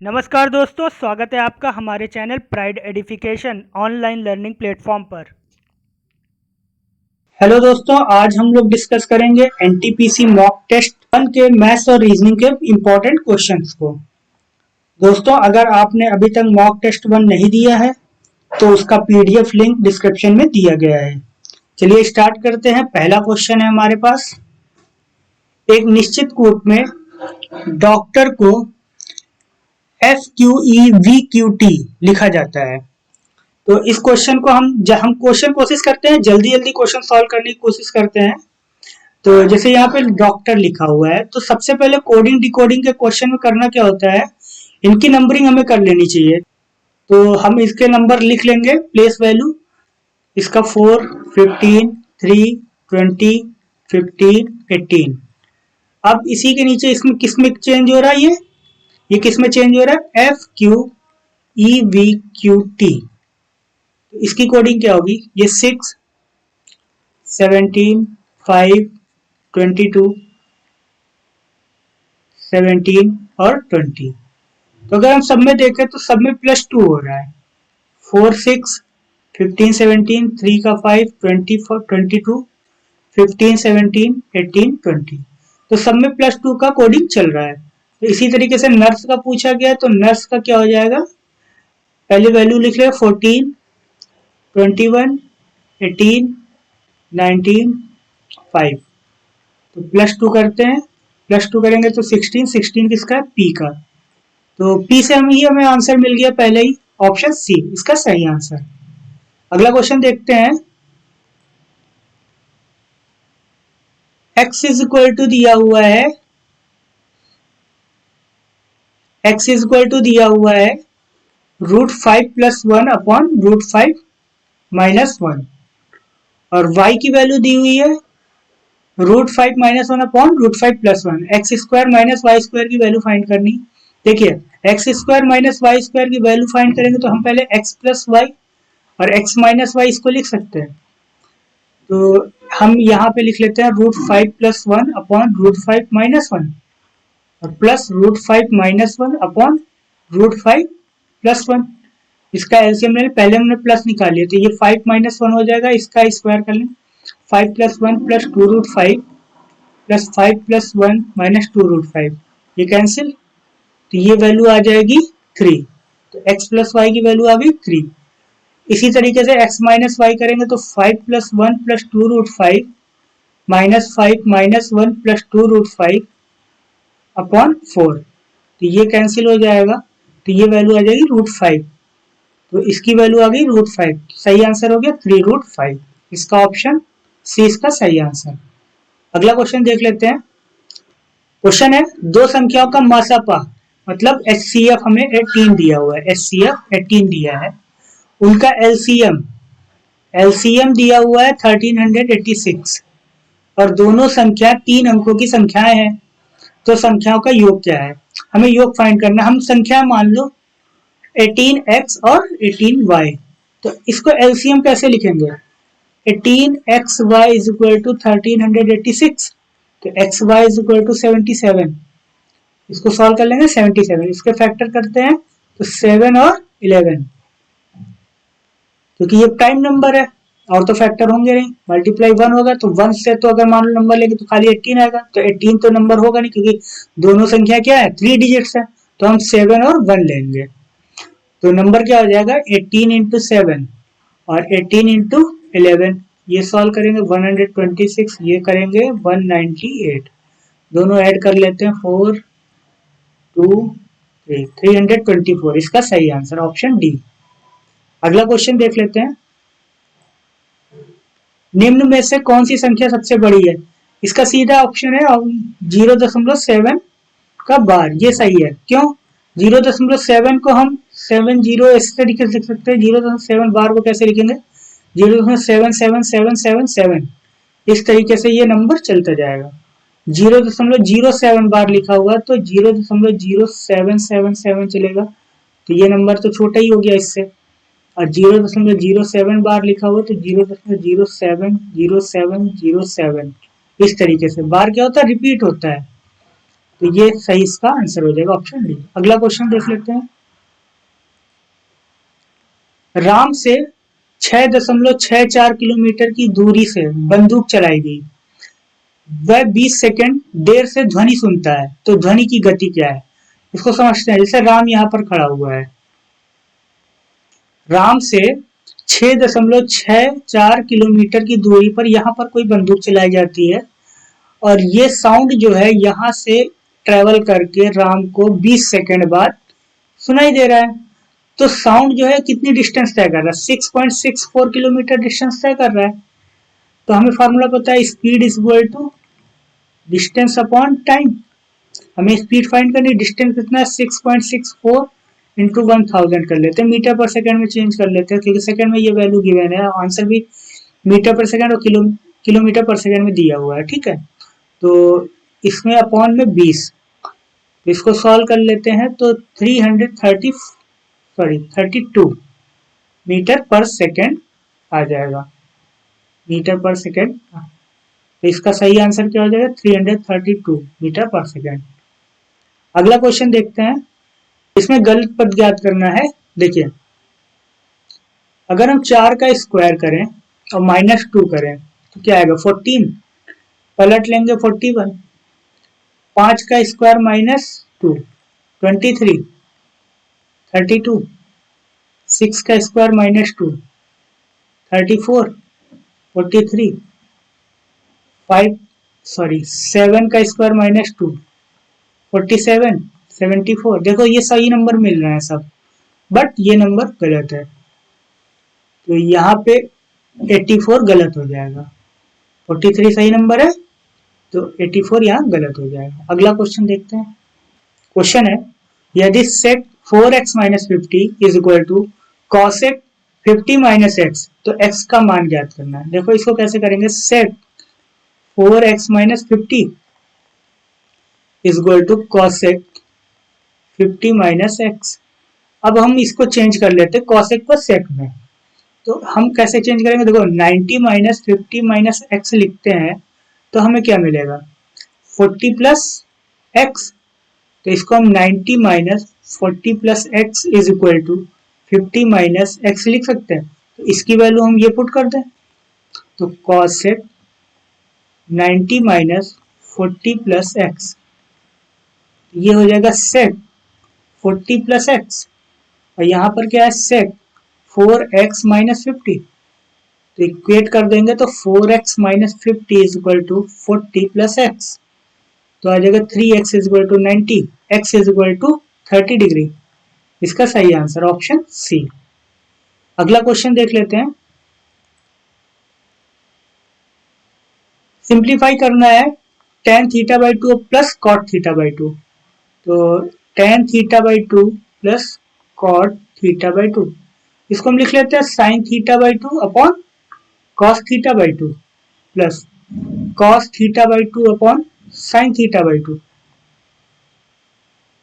नमस्कार दोस्तों, स्वागत है आपका हमारे channel pride edification online learning platform पर। हेलो दोस्तों, आज हम लोग डिस्कस करेंगे एनटीपीसी मॉक टेस्ट 1 के मैथ्स और रीजनिंग के इम्पोर्टेंट क्वेश्चंस को। दोस्तों, अगर आपने अभी तक मॉक टेस्ट 1 नहीं दिया है तो उसका पीडीएफ लिंक डिस्क्रिप्शन में दिया गया है। चलिए स्टार्ट करते हैं। पहला क्वेश्चन है हमारे पास, एक निश्चित कोर्ट में डॉक्टर को FQEVQT लिखा जाता है। तो इस क्वेश्चन को हम क्वेश्चन कोशिश करते हैं, जल्दी क्वेश्चन सॉल्व करने की कोशिश करते हैं। तो जैसे यहाँ पे डॉक्टर लिखा हुआ है, तो सबसे पहले कोडिंग डिकोडिंग के क्वेश्चन में करना क्या होता है, इनकी नंबरिंग हमें कर लेनी चाहिए। तो हम इसके नंबर लिख लेंगे, प्लेस वैल्यू इसका 4, 15, 3, 20, 15, 18। अब इसी के नीचे इसमें किसमें चेंज हो रहा है, ये किसमें चेंज हो रहा है, FQEVQT। तो इसकी कोडिंग क्या होगी, ये 6, 17, 5, 22, 17 और 20। तो अगर हम सब में देखें तो सब में +2 हो रहा है। 4, 6, 15, 17, 3 का 5, 24, 22, 15, 17, 18, 20। तो सब में +2 का कोडिंग चल रहा है। तो इसी तरीके से नर्स का पूछा गया, तो नर्स का क्या हो जाएगा, पहले वैल्यू लिख ले 14, 21, 18, 19, 5। तो +2 करते हैं, +2 करेंगे तो 16, 16 किसका है, P का। तो P से हमें आंसर मिल गया पहले ही, ऑप्शन सी इसका सही आंसर। अगला क्वेश्चन देखते हैं। x इज इक्वल टू दिया हुआ है, x इज इक्वल टू दिया हुआ है √5 + 1 अपॉन √5 - 1, और y की वैल्यू दी हुई है √5 - 1 upon √5 + 1। X square minus y square की वैल्यू फाइंड करनी। देखिए, x square minus y square की वैल्यू फाइंड करेंगे तो हम पहले x + y और x - y इसको लिख सकते हैं। तो हम यहाँ पे लिख लेते हैं √5 + 1 अपॉन √5 - 1 और प्लस √5 - 1 अपॉन √5 + 1। इसका एलसीएम ले, पहले हमने प्लस निकाल लिया, तो ये 5 - 1 हो जाएगा, इसका स्क्वायर कर लें। 5 + 1 + 2√5 + 5 + 1 - 2√5, ये कैंसिल, तो ये वैल्यू आ जाएगी 3। तो x + y की वैल्यू आ गई 3। इसी तरीके से x - y करेंगे तो 5 + 1 + 2√5 - 5 - 1 + 2√5 अपॉन 4, तो ये कैंसिल हो जाएगा, तो ये वैल्यू आ जाएगी √5। तो इसकी वैल्यू आ गई √5। सही आंसर हो गया 3√5। इसका ऑप्शन सी इसका सही आंसर। अगला क्वेश्चन देख लेते हैं। क्वेश्चन है, दो संख्याओं का मासापा मतलब HCF हमें 18 दिया हुआ है, HCF 18 दिया है, उनका LCM दिया हुआ है 1386 और दोनों संख्या 3 अंकों की संख्याएं हैं। तो संख्याओं का योग क्या है, हमें योग फाइंड करना। हम संख्या मान लो 18x और 18y, तो इसको LCM कैसे लिखेंगे, 18xy इज इक्वल टू 1386, तो xy इज इक्वल टू 77। इसको सॉल्व कर लेंगे 77, इसके फैक्टर करते हैं तो 7 और 11, क्योंकि ये प्राइम नंबर है और तो फैक्टर होंगे नहीं, मल्टीप्लाई 1 होगा तो 1 से तो अगर मान लो नंबर लेंगे तो खाली 18 आएगा, तो 18 तो नंबर होगा नहीं, क्योंकि दोनों संख्या क्या है, 3 डिजिट्स है, तो हम 7 और 1 लेंगे। तो नंबर क्या हो जाएगा 18 × 7 और 18 × 11, ये सॉल्व करेंगे 126, ये करेंगे 198, दोनों ऐड कर लेते हैं 4, 2, 3, 324, इसका सही आंसर ऑप्शन डी। अगला क्वेश्चन देख लेते हैं। निम्न में से कौन सी संख्या सबसे बड़ी है, इसका सीधा ऑप्शन है 0.7 का बार, ये सही है। क्यों, 0.7 को हम 70 इस तरीके से लिख सकते हैं, 0.7 बार को कैसे लिखेंगे, 0.77777, इस तरीके से ये नंबर चलता जाएगा। 0.07 बार लिखा हुआ तो 0.0777 चलेगा, तो ये नंबर तो छोटा ही हो गया इससे। और 0.07 बार लिखा हुआ तो 0.070707, इस तरीके से बार क्या होता है, रिपीट होता है। तो ये सही इसका आंसर हो जाएगा ऑप्शन डी। अगला क्वेश्चन देख लेते हैं। राम से 6.64 किलोमीटर की दूरी से बंदूक चलाई गई। वह 20 सेकंड देर से ध्वनि सुनता है, तो ध्वनि की गति क्या है? इसको समझते हैं। जैसे राम यहाँ पर खड़ा हुआ है, राम से 6.64 किलोमीटर की दूरी पर यहाँ पर कोई बंदूक चलाई जाती है और ये साउंड जो है यहाँ से ट्रेवल करके राम को 20 सेकंड बाद सुनाई दे रहा है। तो साउंड जो है कितनी डिस्टेंस तय कर रहा है? 6.64 किलोमीटर डिस्टेंस तय कर रहा है। तो हमें फार्मूला पता है, speed is equal to distance upon time. हमें स्पीड फाइंड करनी, डिस्टेंस कितना है? 6.64 इंटू 1000 कर लेते हैं, मीटर पर सेकंड में चेंज कर लेते हैं क्योंकि सेकंड में ये वैल्यू गिवन है, आंसर भी मीटर पर सेकंड और किलोमीटर पर सेकंड में दिया हुआ है। ठीक है, तो इसमें अपॉन में 20, तो इसको सॉल्व कर लेते हैं तो 32 मीटर पर सेकंड आ जाएगा, मीटर पर सेकंड। तो इसका सही आंसर क्या हो जाएगा? 332 मीटर पर सेकंड। अगला क्वेश्चन देखते हैं, इसमें गलत पद ज्ञात करना है। देखिए, अगर हम 4 का स्क्वायर करें और -2 करें तो क्या आएगा? 14, पलट लेंगे 41, 5 का स्क्वायर -2 23, 32, 6 का स्क्वायर -2 34, 43, 7 का स्क्वायर -2 47, 74। देखो ये सही नंबर मिल रहे हैं सब, बट ये नंबर गलत है, तो यहाँ पे 84 गलत हो जाएगा। 43 सही नंबर है, तो 84 यहाँ गलत हो जाएगा। अगला क्वेश्चन देखते हैं। क्वेश्चन है, यदि sec 4x - 50 is equal to cosec 50 - x, तो x का मान ज्ञात करना है। देखो इसको कैसे करेंगे, sec 4x - 50 is equal to cosec 50 - x। अब हम इसको चेंज कर लेते हैं कॉसेक को सेक में, तो हम कैसे चेंज करेंगे? देखो 90 - 50 - x लिखते हैं तो हमें क्या मिलेगा? 40 प्लस x। तो इसको हम 90 - 40 plus x is equal to 50 - x लिख सकते हैं। तो इसकी वैल्यू हम ये पुट कर दें, तो कॉसेक 90 - 40 प्लस x, ये हो जाएगा सेक 40 प्लस x, और यहाँ पर क्या है? सेक 4x - 50। तो इक्वेट कर देंगे तो 4x - 50 is equal to 40 plus x, तो आ जाएगा 3x is equal to 90, x is equal to 30 degree. इसका सही आंसर ऑप्शन सी। अगला क्वेश्चन देख लेते हैं। सिंप्लीफाई करना है tan θ/2 प्लस cot θ/2, तो tan θ/2 प्लस cot θ/2, इसको हम लिख लेते हैं sin θ/2 upon cos θ/2 plus cos θ/2 upon sin θ/2।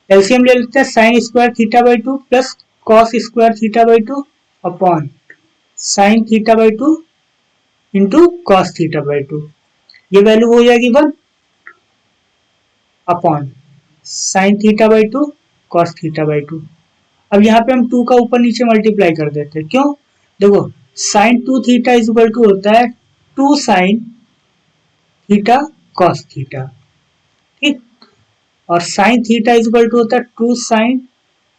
LCM ले लेते हैं, sin square θ/2 plus cos square θ/2 upon sin θ/2 into cos θ/2, ये वैल्यू हो जाएगी 1 अपॉन sin θ/2 cos θ/2। अब यहाँ पे हम 2 का ऊपर नीचे मल्टीप्लाई कर देते हैं, क्यों? देखो sin 2 theta is equal to होता है 2 sin थीटा cos थीटा, ठीक, और sin theta is equal to होता है 2 sin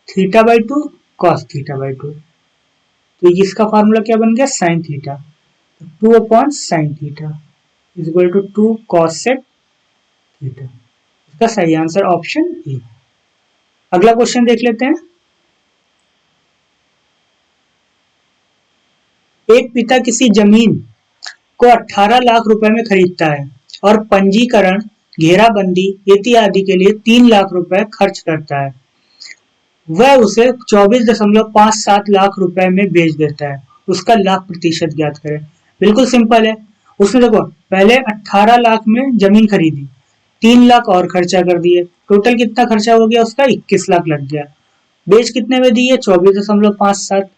θ/2 cos θ/2। तो इसका फार्मूला क्या बन गया? sin theta, 2 upon sin theta is equal to 2 cos theta. इसका सही आंसर ऑप्शन ए। अगला क्वेश्चन देख लेते हैं। एक पिता किसी जमीन को 18 लाख रुपए में खरीदता है और पंजीकरण, घेराबंदी इत्यादि के लिए 3 लाख रुपए खर्च करता है। वह उसे 24.57 लाख रुपए में बेच देता है। उसका लाभ प्रतिशत ज्ञात करें। बिल्कुल सिंपल है। उसने देखो पहले 18 लाख में जमीन खरीदी, 3 लाख और खर्चा कर दिए, टोटल कितना खर्चा हो गया उसका? 21 लाख लग गया। बेच कितने में दी है? 24.57,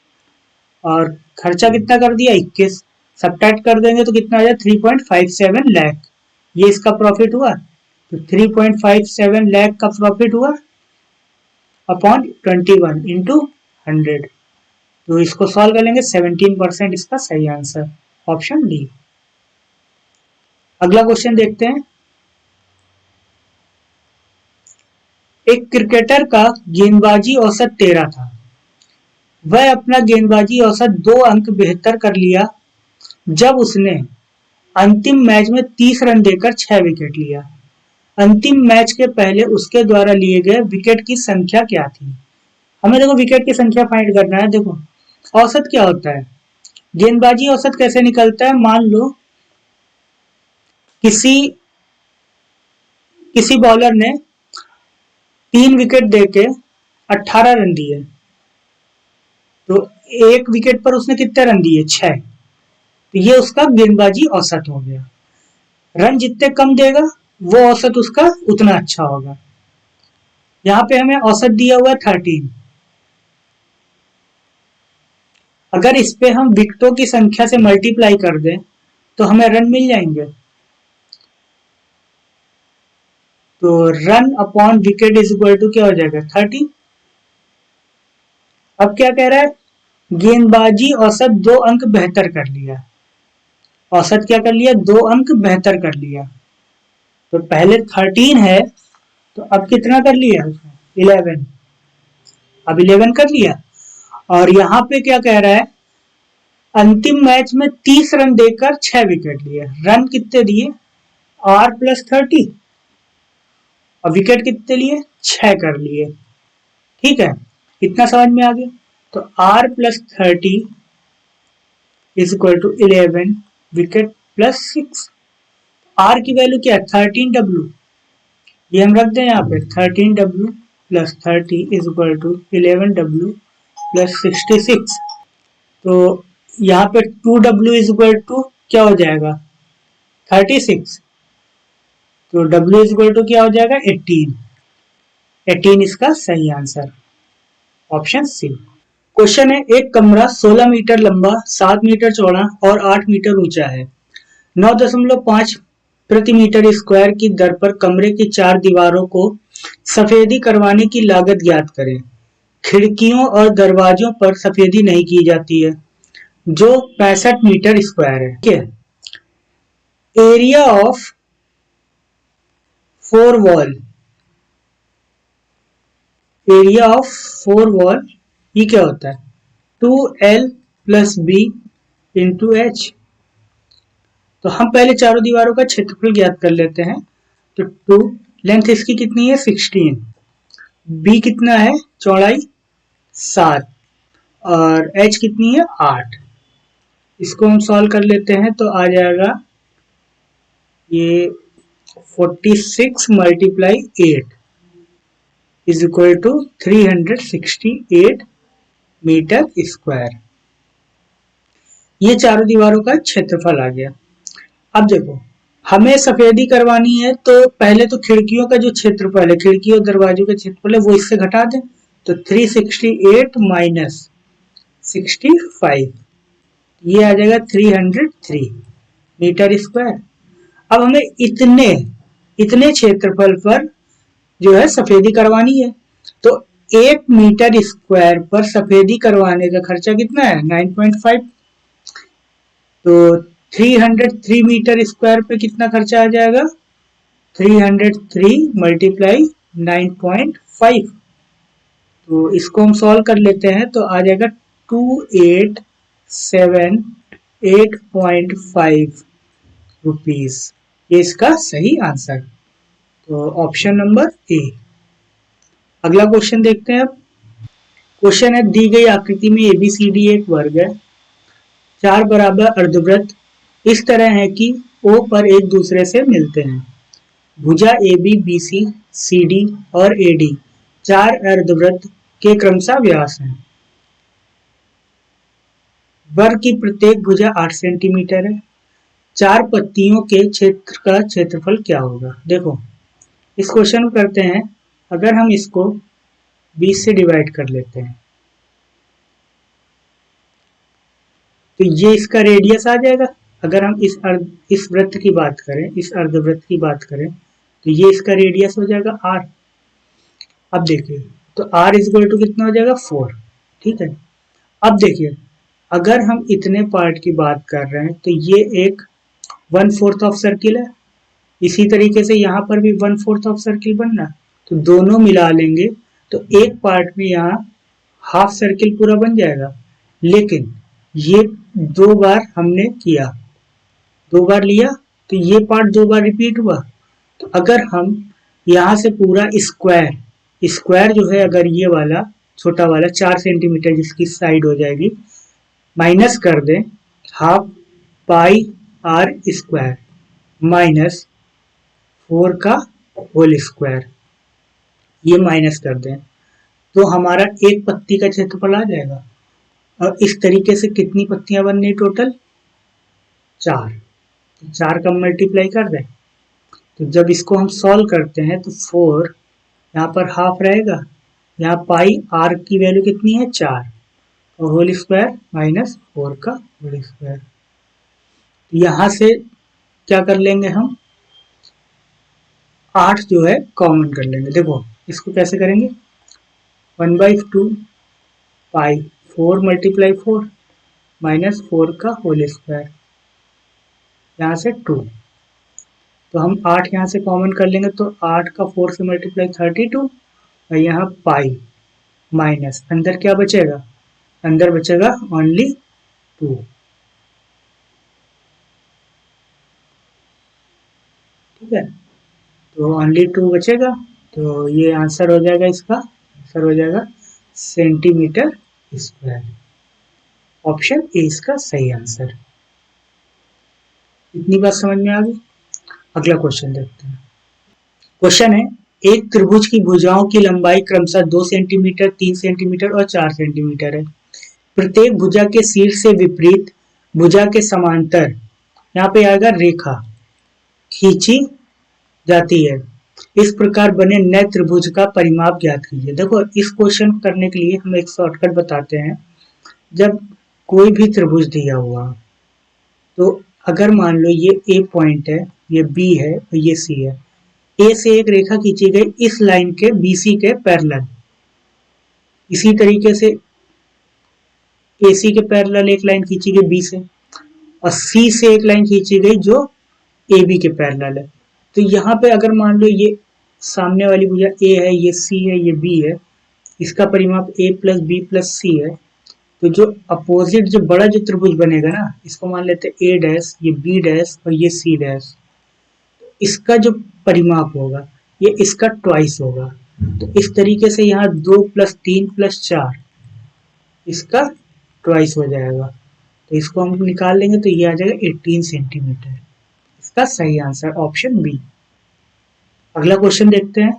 और खर्चा कितना कर दिया? 21। सब्ट्रैक्ट कर देंगे तो कितना आ जाए? 3.57 लाख। ये इसका प्रॉफिट हुआ। तो 3.57 लाख का प्रॉफिट हुआ अपॉन 21 इंटू 100। तो इसको सॉल्व कर लेंगे, 17% इसका सही आंसर, ऑप्शन डी। अगला क्वेश्चन देखते हैं। एक क्रिकेटर का गेंदबाजी औसत 13 था। वह अपना गेंदबाजी औसत 2 अंक बेहतर कर लिया जब उसने अंतिम मैच में 30 रन देकर 6 विकेट लिया। अंतिम मैच के पहले उसके द्वारा लिए गए विकेट की संख्या क्या थी? हमें देखो विकेट की संख्या फाइंड करना है। देखो औसत क्या होता है, गेंदबाजी औसत कैसे निकलता है, मान लो किसी किसी बॉलर ने 3 विकेट देके 18 रन दिए, तो एक विकेट पर उसने कितने रन दिए, 6। तो ये उसका गेंदबाजी औसत हो गया। रन जितने कम देगा वो औसत उसका उतना अच्छा होगा। यहाँ पे हमें औसत दिया हुआ है 13। अगर इस पे हम विकेटों की संख्या से मल्टीप्लाई कर दें तो हमें रन मिल जाएंगे। तो run upon wicket is equal to क्या हो जाएगा, 30। अब क्या कह रहा है, गेंदबाजी औसत 2 अंक बेहतर कर लिया। औसत क्या कर लिया, 2 अंक बेहतर कर लिया। तो पहले 13 है, तो अब कितना कर लिया, 11। अब 11 कर लिया। और यहाँ पे क्या कह रहा है, अंतिम मैच में 30 रन देकर 6 विकेट लिए। रन कितने दिए, आर प्लस 30, और विकेट कितने लिए, 6 कर लिए। ठीक है, इतना समझ में आ गया। तो R plus 30 is equal to 11 wicket plus 6। R की वैल्यू क्या है, 13W। ये हम रख दें यहाँ पे, 13W plus 30 is equal to 11W plus 66। तो यहाँ पे 2W इज इक्वल टू क्या हो जाएगा, 36। तो W इज इक्वल टू क्या हो जाएगा, 18। 18 इसका सही आंसर, ऑप्शन सी। क्वेश्चन है, एक कमरा 16 मीटर लंबा, 7 मीटर चौड़ा और 8 मीटर ऊंचा है। 9.5 प्रति मीटर स्क्वायर की दर पर कमरे की 4 दीवारों को सफेदी करवाने की लागत ज्ञात करें। खिड़कियों और दरवाजों पर सफेदी नहीं की जाती है, जो 65 मीटर स्क्वायर है। ठीक है, area of 4 wall, area of 4 wall ये क्या होता है, 2L plus B into H. तो हम पहले चारों दीवारों का क्षेत्रफल ज्ञात कर लेते हैं। तो 2, लेंथ इसकी कितनी है, 16, बी कितना है, चौड़ाई 7, और एच कितनी है, 8। इसको हम सॉल्व कर लेते हैं तो आ जाएगा ये 46 multiply 8 is equal to 368 metre square. ये चारों दीवारों का क्षेत्रफल आ गया। अब देखो हमें सफेदी करवानी है, तो पहले तो खिड़कियों का जो क्षेत्रफल है, खिड़की और दरवाजों का क्षेत्रफल है, वो इससे घटा दें। तो 368 माइनस 65, ये आ जाएगा 303 मीटर स्क्वायर। अब हमें इतने इतने क्षेत्रफल पर जो है सफेदी करवानी है। तो 1 मीटर स्क्वायर पर सफेदी करवाने का खर्चा कितना है, 9.5। तो 303 मीटर स्क्वायर पे कितना खर्चा आ जाएगा, 303 मल्टीप्लाई 9.5। तो इसको हम सॉल्व कर लेते हैं तो आ जाएगा 2878.5 रुपीज। ये इसका सही आंसर, तो ऑप्शन नंबर ए। अगला क्वेश्चन देखते हैं। अब क्वेश्चन है, दी गई आकृति में ABCD एक वर्ग है। 4 बराबर अर्धवृत्त इस तरह है कि O पर एक दूसरे से मिलते हैं। भुजा AB, BC, CD और AD 4 अर्धवृत्त के क्रमशः व्यास हैं। वर्ग की प्रत्येक भुजा 8 सेंटीमीटर है। 4 पत्तियों के क्षेत्र का क्षेत्रफल क्या होगा। देखो इस क्वेश्चन को करते हैं, अगर हम इसको 20 से डिवाइड कर लेते हैं तो ये इसका रेडियस आ जाएगा। अगर हम इस वृत्त की बात करें, इस अर्धवृत्त की बात करें, तो ये इसका रेडियस हो जाएगा r। अब देखिए तो r इज इक्वल टू कितना हो जाएगा 4। ठीक है, अब देखिए अगर हम इतने पार्ट की बात कर रहे हैं तो ये एक 1/4 ऑफ सर्किल है, इसी तरीके से यहाँ पर भी 1/4 ऑफ सर्किल बन रहा, तो दोनों मिला लेंगे तो एक पार्ट में यहाँ हाफ सर्किल पूरा बन जाएगा। लेकिन ये 2 बार हमने किया, 2 बार लिया तो ये पार्ट 2 बार रिपीट हुआ। तो अगर हम यहाँ से पूरा स्क्वायर स्क्वायर जो है, अगर ये वाला छोटा वाला 4 सेंटीमीटर जिसकी साइड हो जाएगी, माइनस कर दें half pi r square minus 4 का होल स्क्वायर, ये माइनस कर दें तो हमारा एक पत्ती का क्षेत्रफल आ जाएगा। और इस तरीके से कितनी पत्तियां बन रही टोटल? 4। 4 का मल्टीप्लाई कर दें तो जब इसको हम सॉल्व करते हैं तो 4 यहाँ पर हाफ रहेगा, यहाँ पाई आर की वैल्यू कितनी है 4 और होल स्क्वायर माइनस 4 का होल स्क्वायर। यहाँ से क्या कर लेंगे हम, 8 जो है कॉमन कर लेंगे। देखो इसको कैसे करेंगे, 1/2 पाई 4 मल्टीप्लाई 4 माइनस 4 का होल स्क्वायर, यहाँ से 2। तो हम 8 यहाँ से कॉमन कर लेंगे तो 8 का 4 से मल्टीप्लाई 32 और यहाँ पाई माइनस अंदर क्या बचेगा, अंदर बचेगा ओनली 2। ठीक है, तो ओनली 2 बचेगा, तो ये आंसर हो जाएगा, इसका आंसर हो जाएगा सेंटीमीटर स्क्वायर। ऑप्शन ए इसका सही आंसर। इतनी बात समझ में आ गई। अगला क्वेश्चन देखते हैं। क्वेश्चन है, एक त्रिभुज की भुजाओं की लंबाई क्रमशः 2 सेंटीमीटर, 3 सेंटीमीटर और 4 सेंटीमीटर है। प्रत्येक भुजा के शीर्ष से विपरीत भुजा के समांतर यहाँ पे आएगा रेखा खींची जाती है। इस प्रकार बने नए त्रिभुज का परिमाप ज्ञात कीजिए। देखो इस क्वेश्चन करने के लिए हम एक शॉर्टकट बताते हैं। जब कोई भी त्रिभुज दिया हुआ तो अगर मान लो ये ए पॉइंट है, ये बी है और ये सी है, ए से एक रेखा खींची गई इस लाइन के बीसी के पैरेलल, इसी तरीके से एसी के पैरेलल एक लाइन खींची गई बी से और सी से एक लाइन खींची गई जो ए बी के पैरेलल है। तो यहाँ पे अगर मान लो ये सामने वाली भुजा ए है, ये सी है, ये बी है, इसका परिमाप ए प्लस बी प्लस सी है। तो जो अपोजिट जो बड़ा जो त्रिभुज बनेगा ना, इसको मान लेते हैं ए डैश, ये बी डैश और ये सी डैश, इसका जो परिमाप होगा ये इसका ट्वाइस होगा। तो इस तरीके से यहाँ 2 + 3 + 4 इसका ट्वाइस हो जाएगा। तो इसको हम निकाल लेंगे तो ये आ जाएगा 18 सेंटीमीटर। इसका सही आंसर ऑप्शन बी। अगला क्वेश्चन देखते हैं।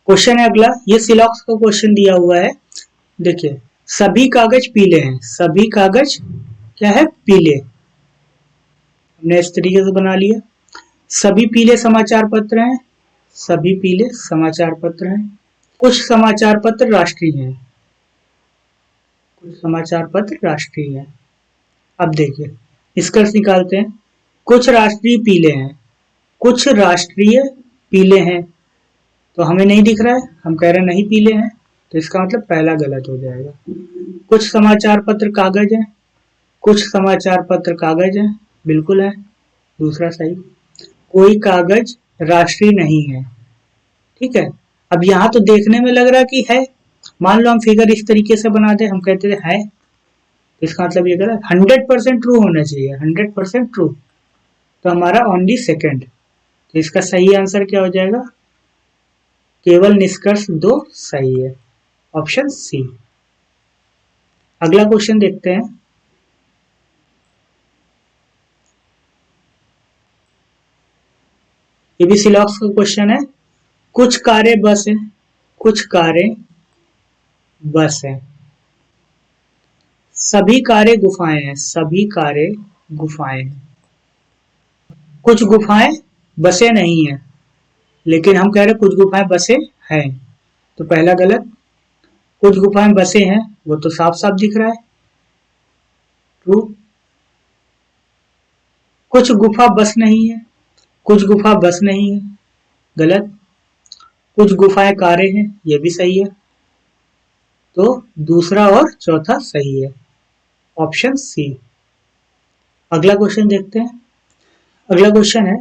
क्वेश्चन है अगला, ये सिलॉक्स का क्वेश्चन दिया हुआ है। देखिए सभी कागज पीले हैं, सभी कागज क्या है पीले, हमने इस तरीके से बना लिया। सभी पीले समाचार पत्र हैं, सभी पीले समाचार पत्र हैं। कुछ समाचार पत्र राष्ट्रीय हैं, कुछ समाचार पत्र राष्ट्रीय हैं। अब देखिए निष्कर्ष निकालते हैं। कुछ राष्ट्रीय पीले हैं, कुछ राष्ट्रीय पीले हैं, तो हमें नहीं दिख रहा है, हम कह रहे हैं नहीं पीले हैं, तो इसका मतलब पहला गलत हो जाएगा। कुछ समाचार पत्र कागज हैं, कुछ समाचार पत्र कागज हैं, बिल्कुल है, दूसरा सही। कोई कागज राष्ट्रीय नहीं है, ठीक है। अब यहाँ तो देखने में लग रहा कि है, मान लो हम फिगर इस तरीके से बना दे, हम कहते है, तो इसका मतलब ये गलत। 100% ट्रू होना चाहिए, 100% ट्रू, तो हमारा ओनली सेकंड। तो इसका सही आंसर क्या हो जाएगा, केवल निष्कर्ष 2 सही है, ऑप्शन सी। अगला क्वेश्चन देखते हैं। ये भी सिलॉक्स का क्वेश्चन है। कुछ कारें बस है, कुछ कारें बस है, सभी कारें गुफाएं हैं, सभी कारें गुफाएं हैं। कुछ गुफाएं बसें नहीं है, लेकिन हम कह रहे कुछ गुफाएं बसें हैं, तो पहला गलत। कुछ गुफाएं बसें हैं वो तो साफ साफ दिख रहा है, ट्रू। कुछ गुफा बस नहीं है, कुछ गुफा बस नहीं है, गलत। कुछ गुफाएं कारें हैं, ये भी सही है। तो दूसरा और चौथा सही है, ऑप्शन सी। अगला क्वेश्चन देखते हैं। अगला क्वेश्चन है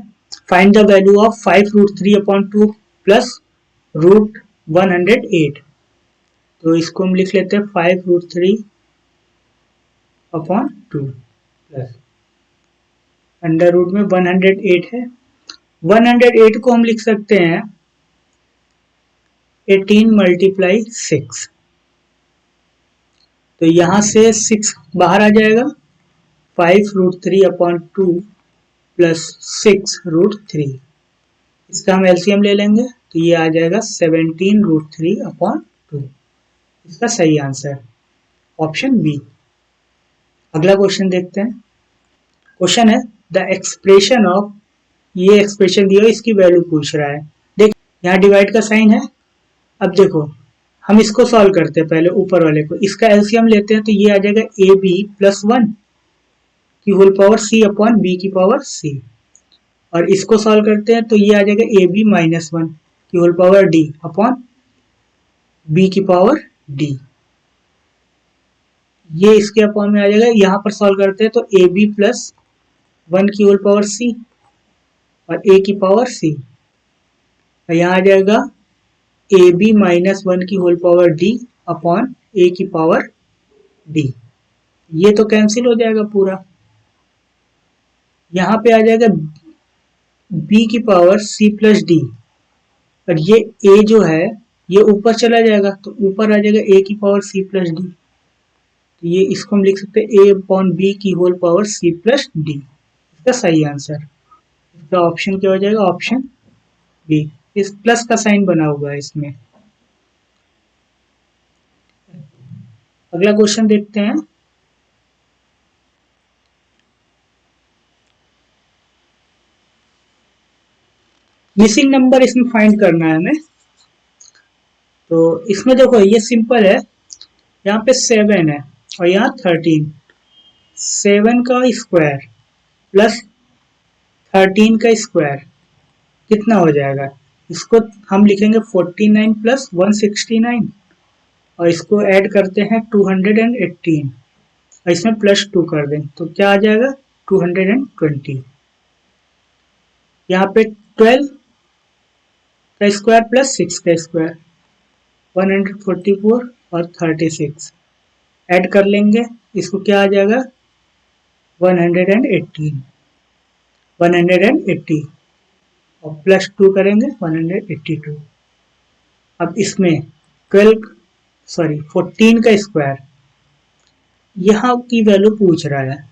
find the value of 5√3/2 plus √108। तो इसको हम लिख लेते हैं 5√3/2 प्लस अंडर रूट में 108 है। 108 को हम लिख सकते हैं 18 मल्टीप्लाई 6। तो यहां से 6 बाहर आ जाएगा, 5√3/2 प्लस 6√3। इसका हम एलसीएम ले लेंगे तो ये आ जाएगा 17√3/2। इसका सही आंसर ऑप्शन बी। अगला क्वेश्चन देखते हैं। क्वेश्चन है द एक्सप्रेशन ऑफ, ये एक्सप्रेशन दिया, इसकी वैल्यू पूछ रहा है। देख यहाँ डिवाइड का साइन है। अब देखो हम इसको सॉल्व करते हैं, पहले ऊपर वाले को, इसका एलसीएम लेते हैं तो ये आ जाएगा ए बी प्लस 1 की होल पावर सी अपॉन बी की पावर सी। और इसको सॉल्व करते हैं तो ये आ जाएगा ए बी माइनस 1 की whole power D upon B की पावर डी। ये इसके अपॉन में आ जाएगा। यहाँ पर सॉल्व करते हैं तो ए बी प्लस 1 की होल पावर सी और ए की पावर सी। और यहाँ आ जाएगा ए बी माइनस 1 की होल पावर डी अपॉन ए की पावर डी। ये तो कैंसिल हो जाएगा पूरा। यहाँ पे आ जाएगा बी की पावर सी प्लस डी, और ये ए जो है ये ऊपर चला जाएगा तो ऊपर आ जाएगा ए की पावर सी प्लस डी। तो ये इसको हम लिख सकते हैं ए अपॉन बी की whole power C plus D. इसका सही आंसर, इसका ऑप्शन क्या हो जाएगा, ऑप्शन बी। इस प्लस का साइन बना हुआ है इसमें। अगला क्वेश्चन देखते हैं। मिसिंग नंबर इसमें फाइंड करना है हमें। तो इसमें देखो ये सिंपल है, यहाँ पे 7 है और यहाँ 13। 7 का स्क्वायर प्लस 13 का स्क्वायर कितना हो जाएगा, इसको हम लिखेंगे 49 प्लस 169 और इसको ऐड करते हैं 218 और इसमें प्लस 2 कर दें तो क्या आ जाएगा 220। यहाँ पे 12 का स्क्वायर प्लस 6 का स्क्वायर 144 और 36 ऐड कर लेंगे, इसको क्या आ जाएगा 180 और प्लस 2 करेंगे 182। अब इसमें 14 का स्क्वायर, यहाँ की वैल्यू पूछ रहा है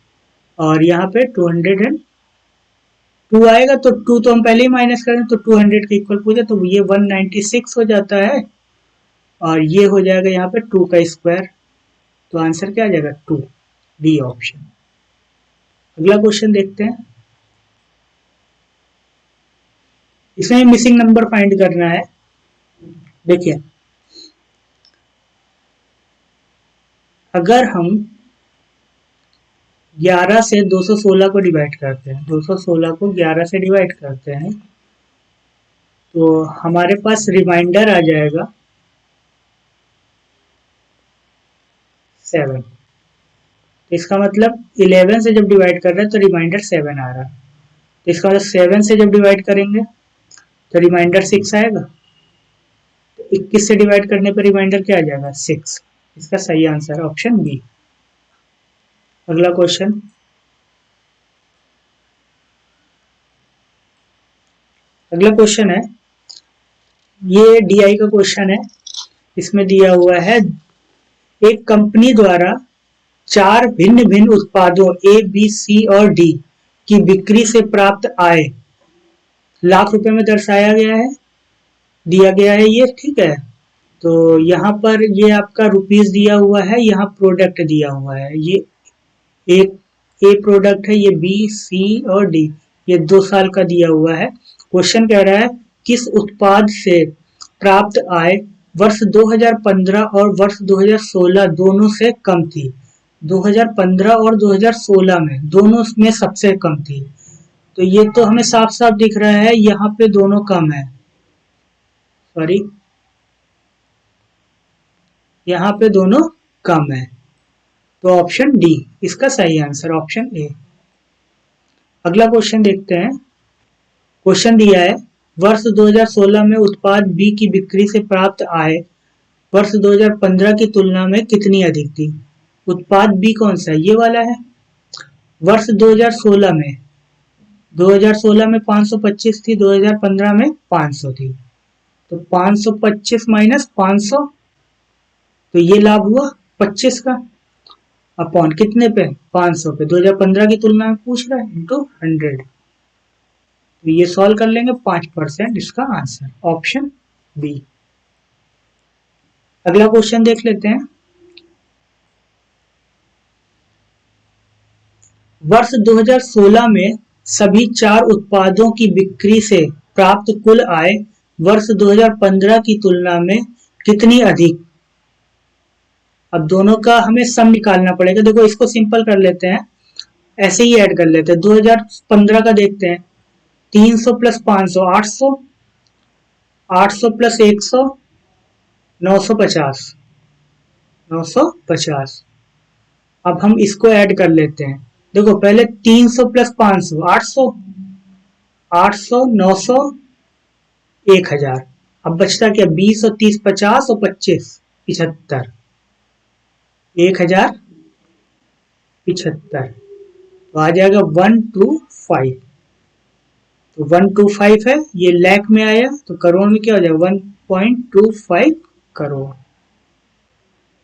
और यहाँ पे 202 आएगा तो 2 तो हम पहले ही माइनस करें तो 200 के इक्वल पूछे तो ये 196 हो जाता है और ये हो जाएगा यहाँ पे 2 का स्क्वायर। तो आंसर क्या आ जाएगा 2, डी ऑप्शन। अगला क्वेश्चन देखते हैं। इसमें मिसिंग नंबर फाइंड करना है। देखिए अगर हम 11 से 216 को डिवाइड करते हैं, 216 को 11 से डिवाइड करते हैं तो हमारे पास रिमाइंडर आ जाएगा 7। तो इसका मतलब 11 से जब डिवाइड कर रहे हैं तो रिमाइंडर 7 आ रहा है। तो इसका मतलब 7 से जब डिवाइड करेंगे तो रिमाइंडर 6 आएगा। तो 21 से डिवाइड करने पर रिमाइंडर क्या आ जाएगा 6। इसका सही आंसर है ऑप्शन बी। अगला क्वेश्चन। अगला क्वेश्चन है, ये डीआई का क्वेश्चन है। इसमें दिया हुआ है एक कंपनी द्वारा 4 भिन्न भिन्न उत्पादों ए बी सी और डी की बिक्री से प्राप्त आय लाख रुपए में दर्शाया गया है, दिया गया है ये, ठीक है। तो यहाँ पर ये आपका रुपीस दिया हुआ है, यहाँ प्रोडक्ट दिया हुआ है। ये एक ए प्रोडक्ट है, ये बी सी और डी, ये 2 साल का दिया हुआ है। क्वेश्चन कह रहा है किस उत्पाद से प्राप्त आय वर्ष 2015 और वर्ष 2016 दोनों से कम थी। 2015 और 2016 में दोनों में सबसे कम थी। तो ये तो हमें साफ साफ दिख रहा है यहाँ पे दोनों कम है। सॉरी, यहाँ पे दोनों कम है, तो ऑप्शन डी इसका सही आंसर, ऑप्शन ए। अगला क्वेश्चन देखते हैं। क्वेश्चन दिया है वर्ष 2016 में उत्पाद बी की बिक्री से प्राप्त आय वर्ष 2015 की तुलना में कितनी अधिक थी। उत्पाद बी कौन सा है, ये वाला है। वर्ष 2016 में 525 थी, 2015 में 500 थी, तो 525 माइनस 500, तो ये लाभ हुआ 25 का, अपॉन कितने पे, 500 पे, 2015 की तुलना में पूछ रहा है, इंटू 100, तो ये सॉल्व कर लेंगे, 5% इसका आंसर, ऑप्शन बी। अगला क्वेश्चन देख लेते हैं। वर्ष 2016 में सभी 4 उत्पादों की बिक्री से प्राप्त कुल आय वर्ष 2015 की तुलना में कितनी अधिक। अब दोनों का हमें सम निकालना पड़ेगा। देखो इसको सिंपल कर लेते हैं, ऐसे ही ऐड कर लेते हैं। 2015 का देखते हैं, 300 प्लस 500 800, 800 प्लस 100 950, 950। अब हम इसको ऐड कर लेते हैं। देखो पहले 300 प्लस 500 800, 800 900 1000। अब बचता क्या, 20 और 30 50 और 25 75, 1075, तो आ जाएगा 125। तो 125 है, ये लाख में आया, तो करोड़ में क्या हो जाएगा, 1.25 करोड़,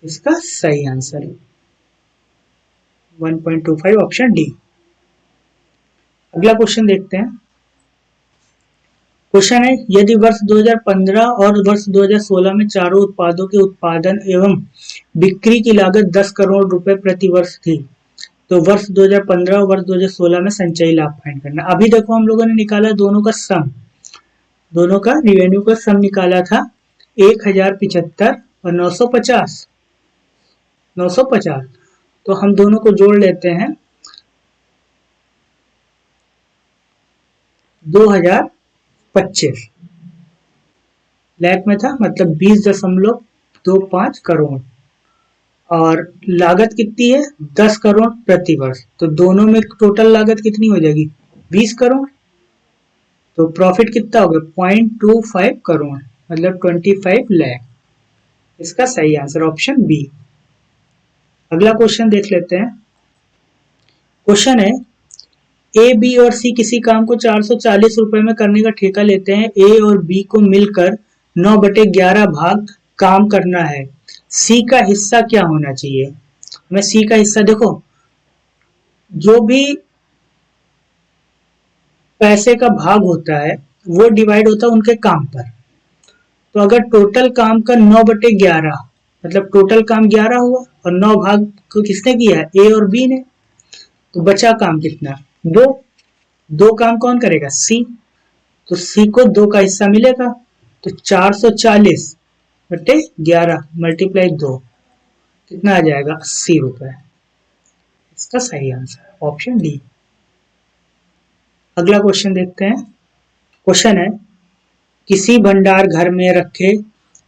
इसका सही आंसर है 1.25, ऑप्शन डी। अगला क्वेश्चन देखते हैं। क्वेश्चन है यदि वर्ष 2015 और वर्ष 2016 में चारों उत्पादों के उत्पादन एवं बिक्री की लागत 10 करोड़ रुपए प्रति वर्ष थी, तो वर्ष 2015 और वर्ष 2016 में संचयी लाभ फाइंड करना। अभी देखो हम लोगों ने निकाला दोनों का सम, दोनों का रिवेन्यू का सम निकाला था 1075 और 950, 950, तो हम दोनों को जोड़ लेते हैं, 2025 लाख में था, मतलब 20.25 करोड़, और लागत कितनी है, 10 करोड़ प्रति वर्ष, तो दोनों में टोटल लागत कितनी हो जाएगी, 20 करोड़, तो प्रॉफिट कितना होगा, 0.25 करोड़, मतलब 25 लाख, इसका सही आंसर ऑप्शन बी। अगला क्वेश्चन देख लेते हैं। क्वेश्चन है ए, बी और सी किसी काम को 440 रुपए में करने का ठेका लेते हैं। ए और बी को मिलकर 9/11 भाग काम करना है, सी का हिस्सा क्या होना चाहिए। हमें सी का हिस्सा, देखो जो भी पैसे का भाग होता है वो डिवाइड होता है उनके काम पर, तो अगर टोटल काम का 9/11, मतलब टोटल काम 11 हुआ और 9 भाग को किसने किया है, ए और बी ने, तो बचा काम कितना, 2, 2 काम कौन करेगा, सी, तो सी को 2 का हिस्सा मिलेगा, तो 440/11 मल्टीप्लाई 2 कितना आ जाएगा, 80 रुपए, इसका सही आंसर ऑप्शन डी। अगला क्वेश्चन देखते हैं। क्वेश्चन है किसी भंडार घर में रखे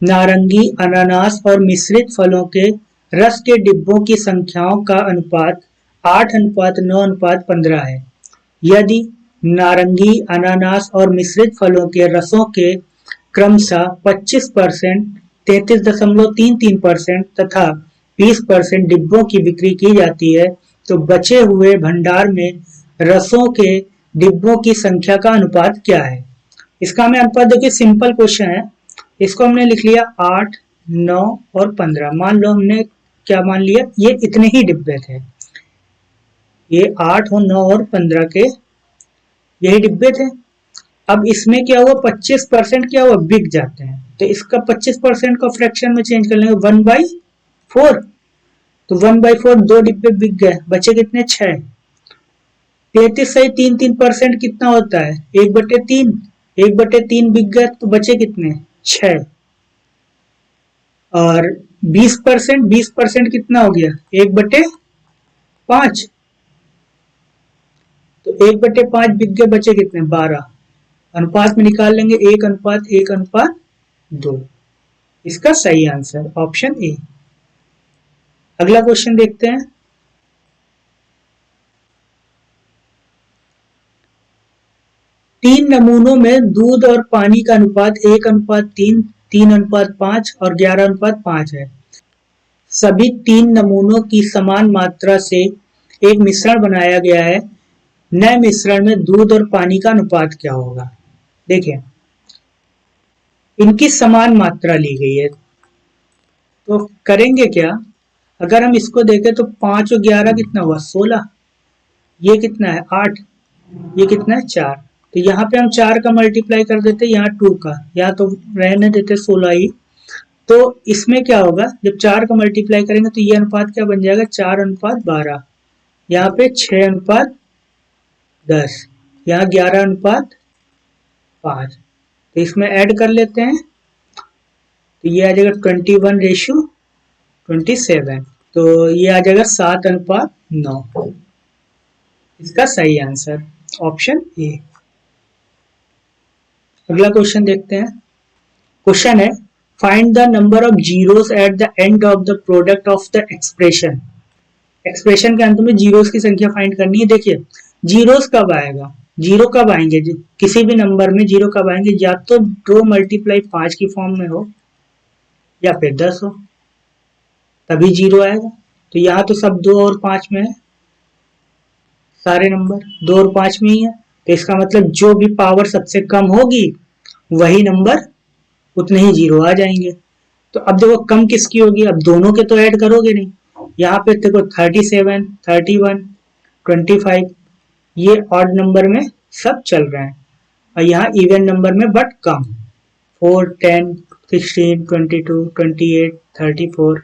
नारंगी, अनानास और मिश्रित फलों के रस के डिब्बों की संख्याओं का अनुपात 8:9:15 है। यदि नारंगी, अनानास और मिश्रित फलों के रसों के क्रमशः 25%, 33.33% तथा 20% डिब्बों की बिक्री की जाती है, तो बचे हुए भंडार में रसों के डिब्बों की संख्या का अनुपात क्या है। इसका हमें अनुपात, देखिए सिंपल क्वेश्चन है, इसको हमने लिख लिया 8, 9 और 15। मान लो हमने क्या मान लिया, ये इतने ही डिब्बे थे, ये 8 और 9 और 15 के यही डिब्बे थे। अब इसमें क्या हुआ, 25% क्या हुआ, बिक जाते हैं, तो इसका 25% का फ्रैक्शन में चेंज कर लेंगे 1/4, तो 1/4 2 डिब्बे बिक गए, बचे कितने, 6। 33 सही 3% कितना होता है, 1/3, 1/3 बिक गए, तो बचे कितने, 6, और 20% कितना हो गया, 1/5, तो 1/5 बिक गए, बचे कितने, 12। अनुपात में निकाल लेंगे 1:1:1 2। इसका सही आंसर ऑप्शन ए। अगला क्वेश्चन देखते हैं। तीन नमूनों में दूध और पानी का अनुपात 1:3, 3:5 और 11:5 है। सभी तीन नमूनों की समान मात्रा से एक मिश्रण बनाया गया है। नए मिश्रण में दूध और पानी का अनुपात क्या होगा? देखिए, इनकी समान मात्रा ली गई है, तो करेंगे क्या? अगर हम इसको देखें तो 5 और 11 कितना हुआ? 16। ये कितना है? 8। ये कितना है? 4। तो यहाँ पे हम 4 का मल्टीप्लाई कर देते, यहाँ 2 का, यहाँ तो रहने देते 16 ही। तो इसमें क्या होगा? जब 4 का मल्टीप्लाई करेंगे तो ये अनुपात क्या बन जाएगा? 4:12। यहाँ पे 6:10, यहाँ 11:5। तो इसमें ऐड कर लेते हैं, तो ये आ जाएगा 21:27। तो ये आ जाएगा 7:9। इसका सही आंसर ऑप्शन ए। अगला क्वेश्चन देखते हैं। क्वेश्चन है, find the number of zeros at the end of the product of the expression. Expression के अंत में जीरोस की संख्या फाइंड करनी है। देखिए, जीरोस कब आएगा? जीरो कब आएंगे? किसी भी नंबर में जीरो कब आएंगे? या तो 2 × 5 की फॉर्म में हो, या फिर 10 हो, तभी जीरो आएगा। तो यहाँ तो सब 2 और 5 में है, सारे नंबर 2 और 5 में ही है। तो इसका मतलब जो भी पावर सबसे कम होगी वही नंबर, उतने ही जीरो आ जाएंगे। तो अब देखो कम किसकी होगी? अब दोनों के तो ऐड करोगे नहीं। यहाँ पे देखो 37, 31, 25, ये ऑड नंबर में सब चल रहे हैं, और यहाँ इवन नंबर में बट कम, 4, 10, 16, 22, 28, 34।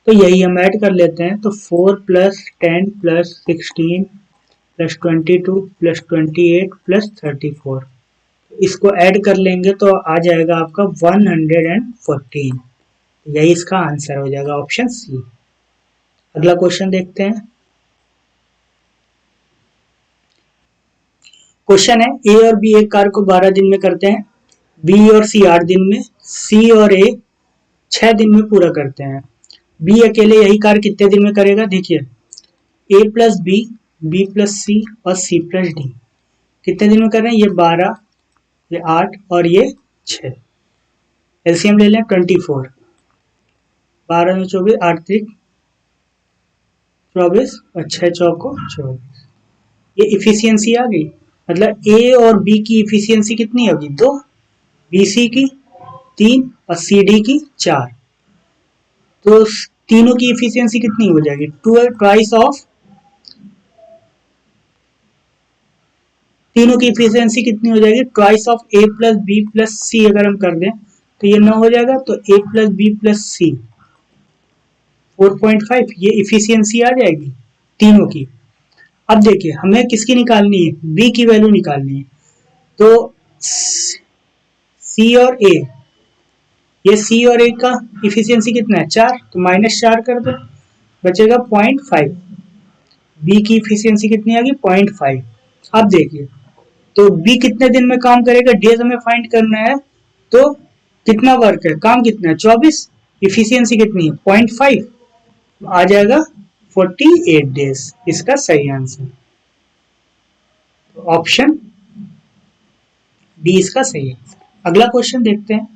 तो यही हम ऐड कर लेते हैं। तो 4 + 10 + 16 + 22 + 28 + 34, इसको ऐड कर लेंगे तो आ जाएगा आपका 114। यही इसका आंसर हो जाएगा ऑप्शन सी। अगला क्वेश्चन देखते हैं। क्वेश्चन है, ए और बी एक कार्य को 12 दिन में करते हैं, बी और सी 8 दिन में, सी और ए 6 दिन में पूरा करते हैं। बी अकेले यही कार्य कितने दिन में करेगा? देखिए, ए + बी, बी + सी और सी + डी कितने दिन में कर रहे हैं? ये 12, ये 8 और ये 6। एलसीएम ले लें 24, 12 में 24, 8 3 24 और 6 चौको 24। ये इफिशियंसी आ गई। मतलब ए और बी की इफिशियंसी कितनी होगी? 2, बी सी की 3 और सी डी की 4। तो तीनों की इफिशियंसी कितनी हो जाएगी? तीनों की इफिशियंसी कितनी हो जाएगी? ट्वाइस ऑफ ए + बी + सी अगर हम कर दें तो ये 9 हो जाएगा। तो ए + बी + सी 4.5, ये इफिशियंसी आ जाएगी तीनों की। अब देखिए, हमें किसकी निकालनी है? बी की वैल्यू निकालनी है। तो सी और ए, ये सी और ए का इफिशियंसी कितना है? 4, तो -4 कर दो, बचेगा 0.5। बी की इफिशियंसी कितनी आ गई? 0.5। अब देखिए, तो बी कितने दिन में काम करेगा? डेज हमें फाइंड करना है। तो कितना वर्क है? काम कितना है? 24। इफिशियंसी कितनी है? 0.5, आ जाएगा 48 डेज। इसका सही आंसर ऑप्शन डी इसका सही है। अगला क्वेश्चन देखते हैं।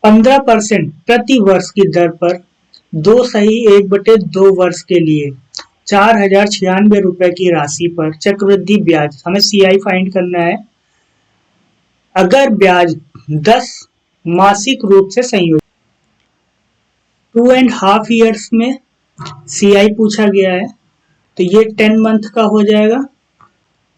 15% प्रति वर्ष की दर पर 2 सही 1/2 वर्ष के लिए 4096 रुपए की राशि पर चक्रवृद्धि ब्याज, हमें सीआई फाइंड करना है। अगर ब्याज 10 मासिक रूप से संयोजित 2.5 ईयर्स में सीआई पूछा गया है, तो ये 10 मंथ का हो जाएगा।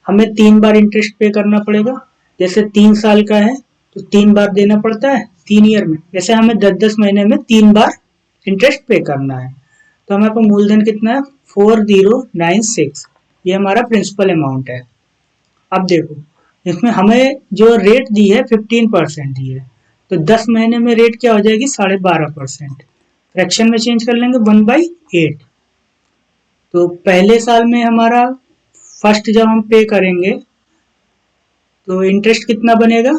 हमें 3 बार इंटरेस्ट पे करना पड़ेगा। जैसे 3 साल का है तो 3 बार देना पड़ता है 3 ईयर में। जैसे हमें 10-10 महीने में 3 बार इंटरेस्ट पे करना है। तो हमारे पास मूलधन कितना है? 4096। ये हमारा प्रिंसिपल अमाउंट है। अब देखो, इसमें हमें जो रेट दी है 15% दी है, तो 10 महीने में रेट क्या हो जाएगी? 12.5%। फ्रैक्शन में चेंज कर लेंगे 1/8। तो पहले साल में हमारा फर्स्ट जब हम पे करेंगे तो इंटरेस्ट कितना बनेगा,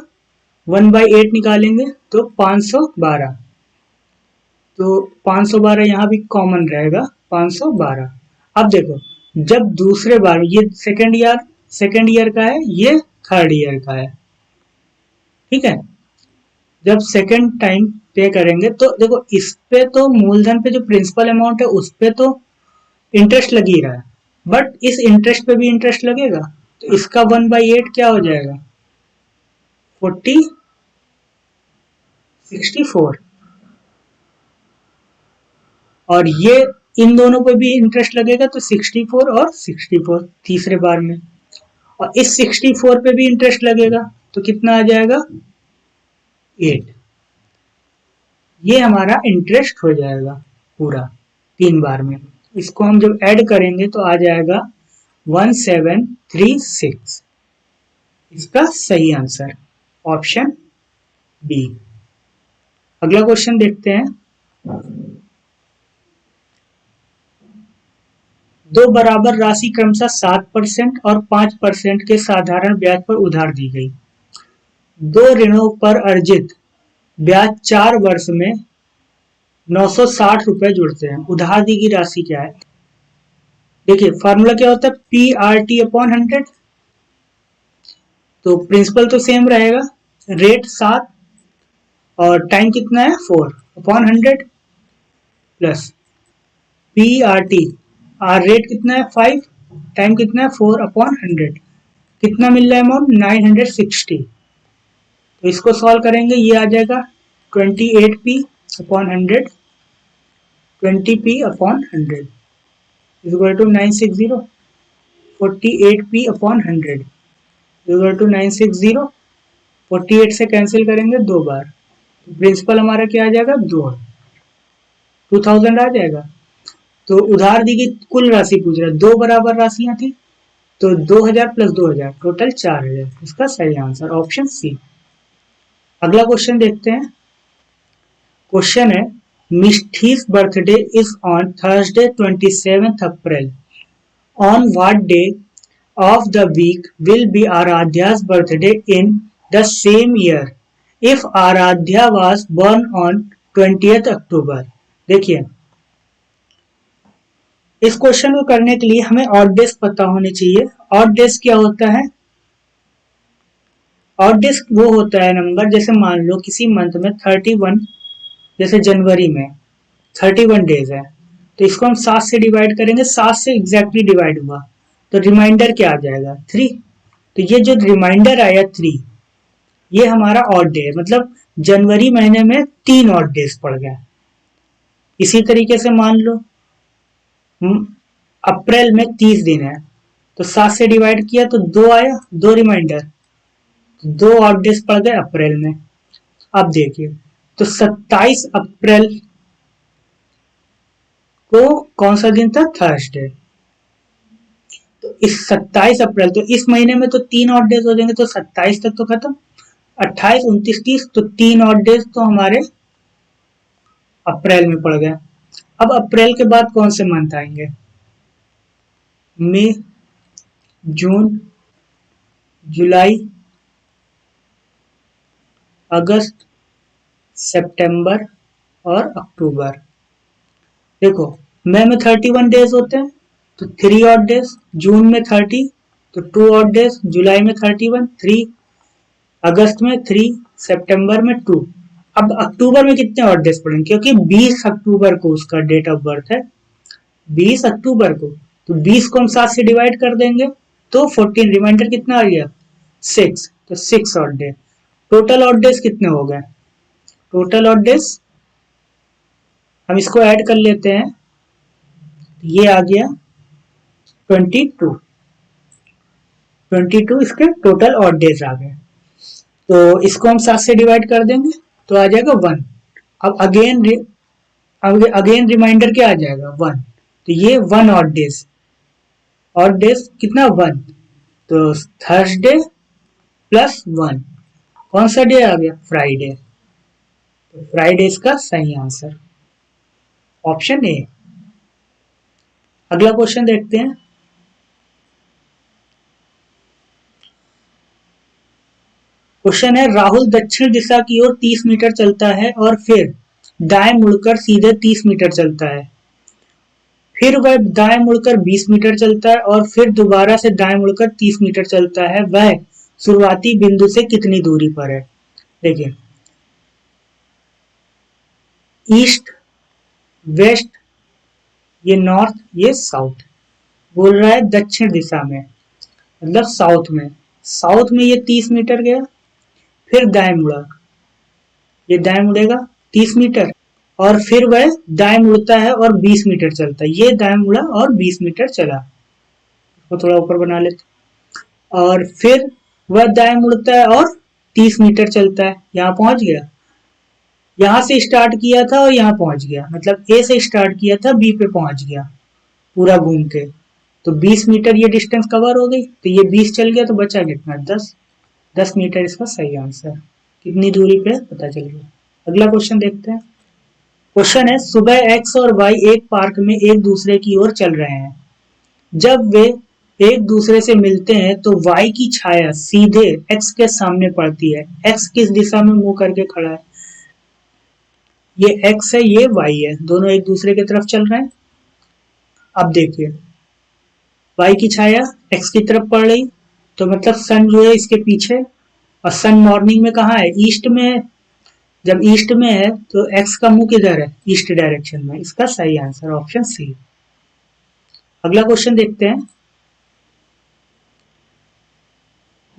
1/8 निकालेंगे तो 512, तो 512 यहाँ भी कॉमन रहेगा, 512। अब देखो, जब दूसरे बार, ये सेकेंड ईयर का है, ये थर्ड ईयर का है, ठीक है। जब सेकेंड टाइम पे करेंगे तो देखो, इस पे तो मूलधन पे जो प्रिंसिपल अमाउंट है उस पे तो इंटरेस्ट लग ही रहा है, बट इस इंटरेस्ट पे भी इंटरेस्ट लगेगा, तो इसका 1/8 क्या हो जाएगा, 64। और ये इन दोनों पे भी इंटरेस्ट लगेगा, तो 64 और 64 तीसरे बार में, और इस 64 पे भी इंटरेस्ट लगेगा, तो कितना आ जाएगा, 8। ये हमारा इंटरेस्ट हो जाएगा पूरा 3 बार में। इसको हम जब ऐड करेंगे तो आ जाएगा 1736, इसका सही आंसर ऑप्शन बी। अगला क्वेश्चन देखते हैं। दो बराबर राशि क्रमशः 7% और 5% के साधारण ब्याज पर उधार दी गई। दो ऋणों पर अर्जित ब्याज 4 वर्ष में 960 रुपए जुड़ते हैं। उधार दी गई राशि क्या है? देखिए फॉर्मूला क्या होता है, PRT/100। तो प्रिंसिपल तो सेम रहेगा, रेट 7 और टाइम कितना है 4/100 प्लस PRT, आर रेट कितना है 5, टाइम कितना है 4/100, कितना मिल रहा है अमाउंट 960। तो इसको सॉल्व करेंगे, ये आ जाएगा 28P/100, 20P/100 is equal to 960। 48P/100 is equal to 960। 48 से कैंसिल करेंगे 2 बार, प्रिंसिपल हमारा क्या आ जाएगा 2000 आ जाएगा। तो उधार दी गई कुल राशि पूछ रहा है, दो बराबर राशियां थी, तो 2000 प्लस 2000 टोटल 4000, इसका सही आंसर ऑप्शन सी। अगला क्वेश्चन देखते हैं। क्वेश्चन है, Mishti's birthday is on Thursday 27th April, on what day of the week will be Aradhya's birthday in the same year if Aradhya was born on 20th October। देखिए इस question को करने के लिए हमें ऑड डेज पता होने चाहिए। ऑड डेज क्या होता है? ऑड डेज वो होता है नंबर, जैसे मान लो किसी मंथ में 31, जैसे जनवरी में 31 डेज है, तो इसको हम 7 से डिवाइड करेंगे, 7 से एग्जैक्टली डिवाइड हुआ तो रिमाइंडर क्या आ जाएगा 3। तो ये जो रिमाइंडर आया 3, ये हमारा ऑड डे है, मतलब जनवरी महीने में 3 ऑड डेज पड़ गए। इसी तरीके से मान लो अप्रैल में 30 दिन है, तो 7 से डिवाइड किया तो 2 आया, 2 रिमाइंडर, तो 2 ऑड डेज पड़ गए अप्रैल में। अब देखिए, तो 27 अप्रैल को कौन सा दिन था, थर्सडे। तो इस 27 अप्रैल, तो इस महीने में तो 3 ऑड डेज हो जाएंगे, तो 27 तक तो खत्म, 28, 29, 30, तो 3 ऑड डेज तो हमारे अप्रैल में पड़ गए। अब अप्रैल के बाद कौन से मंथ आएंगे, मई, जून, जुलाई, अगस्त, सितंबर और अक्टूबर। देखो मई में 31 डेज होते हैं, तो 3 ऑड डेज, जून में 30, तो 2 ऑड डेज, जुलाई में 31, 3, अगस्त में 3, सितंबर में 2। अब अक्टूबर में कितने ऑड डेज पड़ेंगे, क्योंकि 20 अक्टूबर को उसका डेट ऑफ बर्थ है, 20 अक्टूबर को, तो 20 को हम 7 से डिवाइड कर देंगे तो 14, रिमाइंडर कितना आ गया 6, तो 6 odd day. Total odd days कितने हो गए, टोटल ऑड डेज हम इसको ऐड कर लेते हैं, ये आ गया 22, 22 इसके टोटल ऑड डेज आ गए। तो इसको हम 7 से डिवाइड कर देंगे तो आ जाएगा 1। अब अगेन रिमाइंडर क्या आ जाएगा 1, तो ये 1 ऑड डेज कितना 1, तो थर्सडे प्लस 1, कौन सा डे आ गया फ्राइडे, तो फ्राइडे इसका सही आंसर ऑप्शन ए। अगला क्वेश्चन देखते हैं। क्वेश्चन है राहुल दक्षिण दिशा की ओर 30 मीटर चलता है और फिर दाएं मुड़कर सीधे 30 मीटर चलता है। फिर वह दाएं मुड़कर 20 मीटर चलता है और फिर दोबारा से दाएं मुड़कर 30 मीटर चलता है। वह शुरुआती बिंदु से कितनी दूरी पर है? देखिए, ईस्ट, वेस्ट, ये नॉर्थ, ये साउथ। बोल रहा है दक्षिण दिशा में, मतलब साउथ में। साउथ में ये 30 मीटर गया, फिर दाएं मुड़ा, ये दाएं मुड़ेगा 30 मीटर और फिर वह दाएं मुड़ता है और 20 मीटर चलता है। ये दाएं मुड़ा और 20 मीटर चला, इसको थोड़ा ऊपर बना लेते, और फिर वह दाएं मुड़ता है और 30 मीटर चलता है, यहाँ पहुंच गया। यहाँ से स्टार्ट किया था और यहाँ पहुंच गया, मतलब ए से स्टार्ट किया था, बी पे पहुंच गया पूरा घूम के। तो 20 मीटर ये डिस्टेंस कवर हो गई, तो ये 20 चल गया, तो बचा कितना? 10 मीटर इसका सही आंसर। कितनी दूरी पे पता चल गया। अगला क्वेश्चन देखते हैं। क्वेश्चन है सुबह एक्स और वाई एक पार्क में एक दूसरे की ओर चल रहे हैं। जब वे एक दूसरे से मिलते हैं तो वाई की छाया सीधे एक्स के सामने पड़ती है। एक्स किस दिशा में मुंह करके खड़ा है? ये एक्स है, ये वाई है, दोनों एक दूसरे की तरफ चल रहे हैं। अब देखिए, वाई की छाया एक्स की तरफ पड़ रही, तो मतलब सन जो है इसके पीछे, और सन मॉर्निंग में कहाँ है? ईस्ट में है। जब ईस्ट में है तो एक्स का मुंह किधर है? ईस्ट डायरेक्शन में। इसका सही आंसर ऑप्शन सी। अगला क्वेश्चन देखते हैं।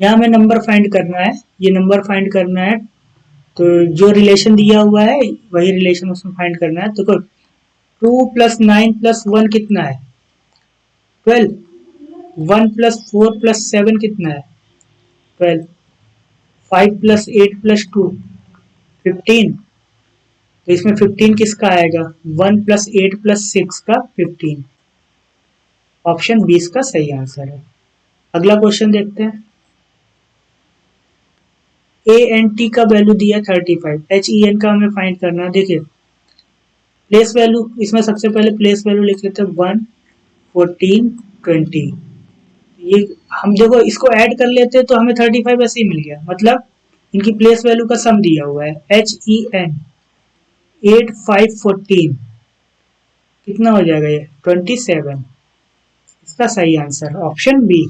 यहाँ हमें नंबर फाइंड करना है, ये नंबर फाइंड करना है, तो जो रिलेशन दिया हुआ है वही रिलेशन उसमें फाइंड करना है। तो 2 + 9 + 1 कितना है? 12। 1 + 4 + 7 कितना है? 12। 5 + 8 + 2 15। तो इसमें 15 किसका आएगा? 1 + 8 + 6 का 15। ऑप्शन 20 का सही आंसर है। अगला क्वेश्चन देखते हैं। ए एन टी का वैल्यू दिया 35, एच ई एन का हमें फाइंड करना है। देखिए, प्लेस वैल्यू, इसमें सबसे पहले प्लेस वैल्यू लिख लेते हैं 1, 14, 20। ये हम देखो इसको ऐड कर लेते हैं तो हमें 35 ऐसे ही मिल गया, मतलब इनकी प्लेस वैल्यू का सम दिया हुआ है। एच ई एन 8, 5, 14 कितना हो जाएगा? ये 27। इसका सही आंसर ऑप्शन बी।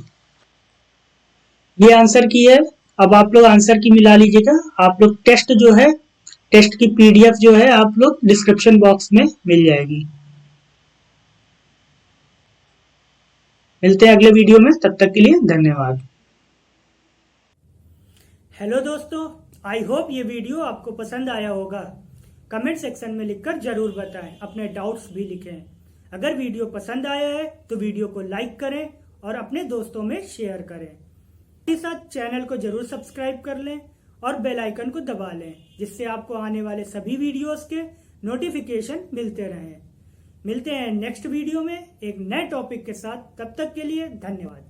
ये आंसर की है। अब आप लोग आंसर की मिला लीजिएगा। आप लोग टेस्ट जो है, टेस्ट की पीडीएफ जो है आप लोग डिस्क्रिप्शन बॉक्स में मिल जाएगी। मिलते हैं अगले वीडियो में, तब तक के लिए धन्यवाद। हेलो दोस्तों, आई होप ये वीडियो आपको पसंद आया होगा। कमेंट सेक्शन में लिखकर जरूर बताएं, अपने डाउट्स भी लिखें। अगर वीडियो पसंद आया है तो वीडियो को लाइक करें और अपने दोस्तों में शेयर करें। साथ ही साथ चैनल को जरूर सब्सक्राइब कर लें और बेल आइकन को दबा लें, जिससे आपको आने वाले सभी वीडियोस के नोटिफिकेशन मिलते रहें। मिलते हैं नेक्स्ट वीडियो में एक नए टॉपिक के साथ, तब तक के लिए धन्यवाद।